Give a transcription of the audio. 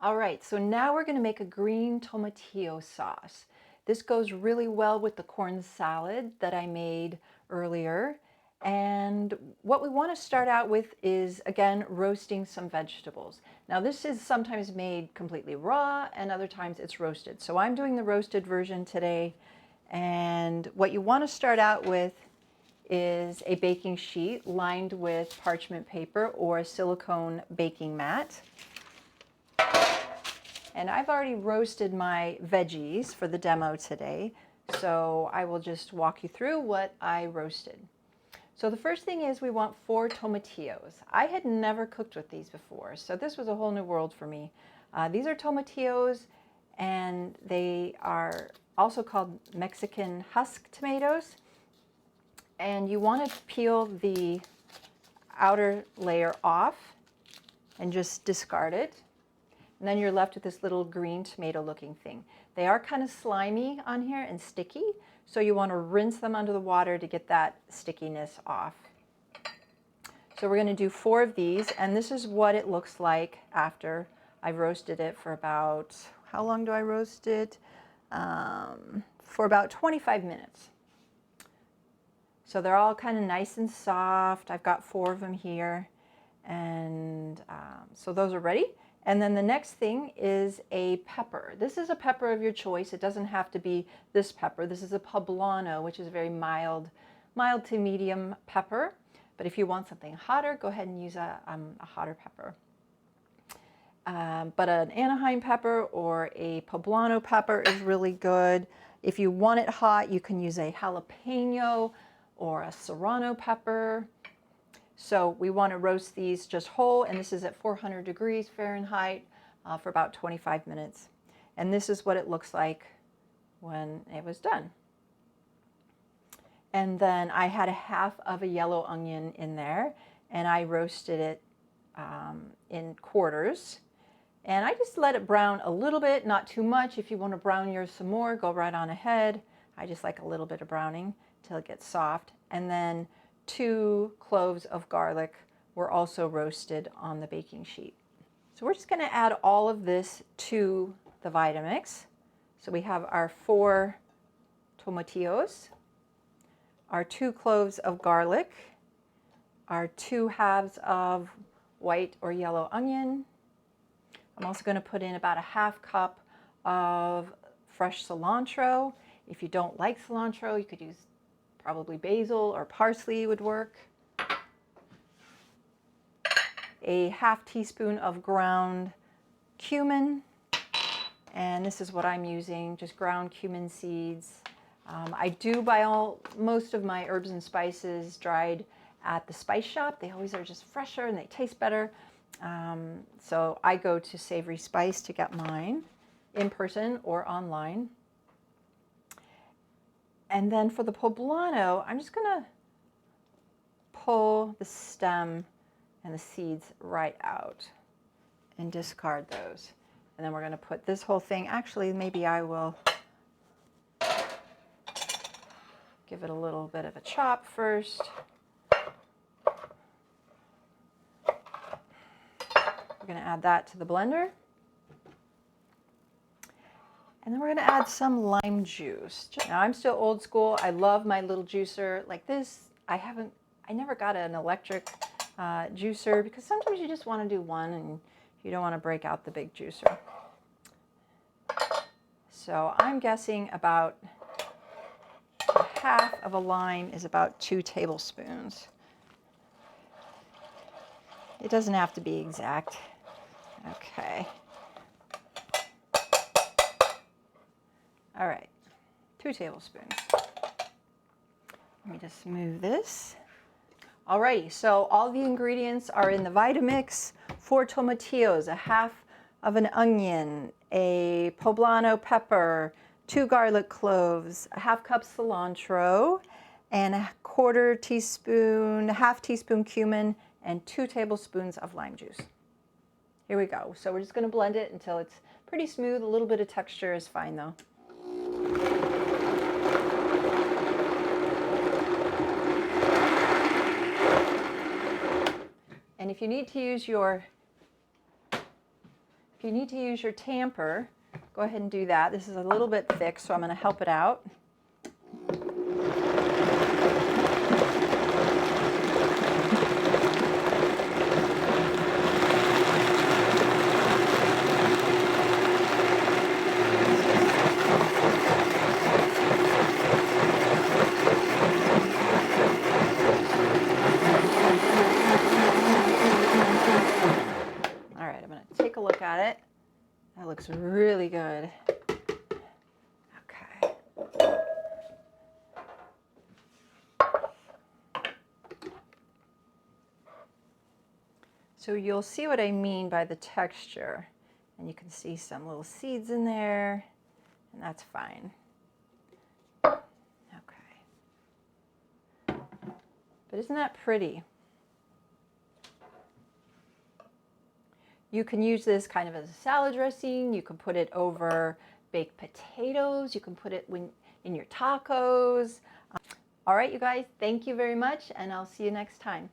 All right, so now we're going to make a green tomatillo sauce. This goes really well with the corn salad that I made earlier. And what we want to start out with is, again, roasting some vegetables. Now, this is sometimes made completely raw and other times it's roasted. So I'm doing the roasted version today. And what you want to start out with is a baking sheet lined with parchment paper or a silicone baking mat. And I've already roasted my veggies for the demo today, so I will just walk you through what I roasted. So the first thing is we want 4 tomatillos. I had never cooked with these before, so this was a whole new world for me. These are tomatillos, and they are also called Mexican husk tomatoes. And you want to peel the outer layer off and just discard it. And then you're left with this little green tomato looking thing. They are kind of slimy on here and sticky, so you want to rinse them under the water to get that stickiness off. So we're going to do 4 of these, and this is what it looks like after I've roasted it for about, how long do I roast it? For about 25 minutes. So they're all kind of nice and soft. I've got 4 of them here, and so those are ready. And then the next thing is a pepper. This is a pepper of your choice. It doesn't have to be this pepper. This is a poblano, which is a very mild to medium pepper. But if you want something hotter, go ahead and use a hotter pepper. But an Anaheim pepper or a poblano pepper is really good. If you want it hot, you can use a jalapeno or a serrano pepper. So we want to roast these just whole, and this is at 400 degrees Fahrenheit for about 25 minutes. And this is what it looks like when it was done. And then I had a half of a yellow onion in there, and I roasted it in quarters. And I just let it brown a little bit, not too much. If you want to brown yours some more, go right on ahead. I just like a little bit of browning till it gets soft. And then 2 cloves of garlic were also roasted on the baking sheet. So we're just going to add all of this to the Vitamix. So we have our 4 tomatillos, our 2 cloves of garlic, our 2 halves of white or yellow onion. I'm also going to put in about a half cup of fresh cilantro. If you don't like cilantro, you could use probably basil or parsley would work. A half teaspoon of ground cumin, and this is what I'm using, just ground cumin seeds. I do buy most of my herbs and spices dried at the spice shop. They always are just fresher and they taste better. So I go to Savory Spice to get mine in person or online. And then for the poblano, I'm just going to pull the stem and the seeds right out and discard those. And then we're going to put this whole thing, actually maybe I will give it a little bit of a chop first. We're going to add that to the blender. And then we're going to add some lime juice. Now I'm still old school. I love my little juicer like this. I never got an electric juicer because sometimes you just want to do one and you don't want to break out the big juicer. So I'm guessing about half of a lime is about 2 tablespoons. It doesn't have to be exact. Okay. All right, 2 tablespoons. Let me just move this. Alrighty, so all the ingredients are in the Vitamix. 4 tomatillos, a half of an onion, a poblano pepper, 2 garlic cloves, a half cup cilantro, and a half teaspoon cumin, and 2 tablespoons of lime juice. Here we go. So we're just going to blend it until it's pretty smooth. A little bit of texture is fine though. And if you need to use your If you need to use your tamper, go ahead and do that. This is a little bit thick, so I'm going to help it out. All right, I'm going to take a look at it. That looks really good. Okay. So you'll see what I mean by the texture. And you can see some little seeds in there, and that's fine. Okay. But isn't that pretty? You can use this kind of as a salad dressing. You can put it over baked potatoes. You can put it in your tacos. All right, you guys, thank you very much, and I'll see you next time.